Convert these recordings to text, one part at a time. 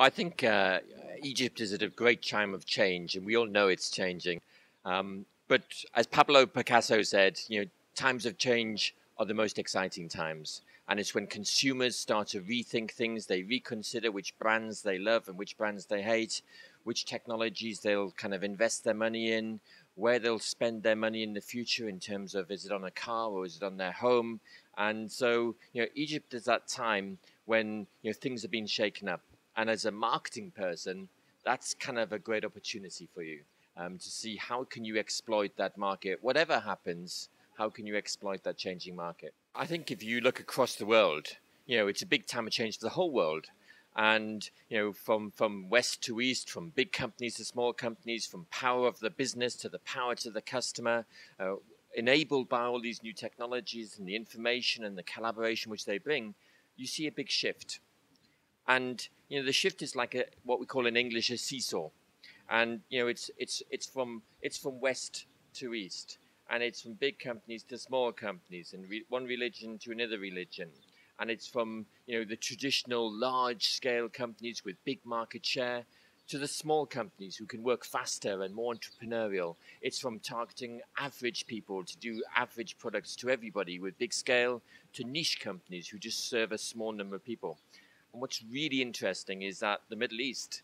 I think Egypt is at a great time of change, and we all know it's changing. But as Pablo Picasso said, times of change are the most exciting times. And it's when consumers start to rethink things, they reconsider which brands they love and which brands they hate, which technologies they'll kind of invest their money in, where they'll spend their money in the future in terms of is it on a car or is it on their home. And so, Egypt is that time when things are being shaken up. And as a marketing person, that's kind of a great opportunity for you to see how can you exploit that market. Whatever happens, how can you exploit that changing market? I think if you look across the world, it's a big time of change for the whole world. And, from west to east, from big companies to small companies, from power of the business to the power to the customer, enabled by all these new technologies and the information and the collaboration which they bring, you see a big shift. And the shift is like what we call in English a seesaw, and it's from west to east, and it's from big companies to small companies, and one religion to another religion, and it's from the traditional large scale companies with big market share to the small companies who can work faster and more entrepreneurial. It's from targeting average people to do average products to everybody with big scale to niche companies who just serve a small number of people. And what's really interesting is that the Middle East,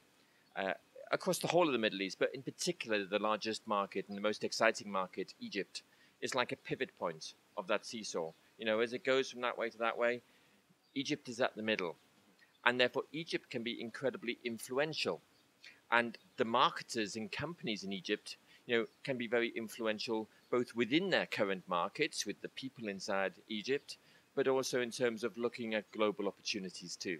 across the whole of the Middle East, but in particular the largest market and the most exciting market, Egypt, is like a pivot point of that seesaw. As it goes from that way to that way, Egypt is at the middle. And therefore, Egypt can be incredibly influential. And the marketers and companies in Egypt, can be very influential both within their current markets with the people inside Egypt, but also in terms of looking at global opportunities too.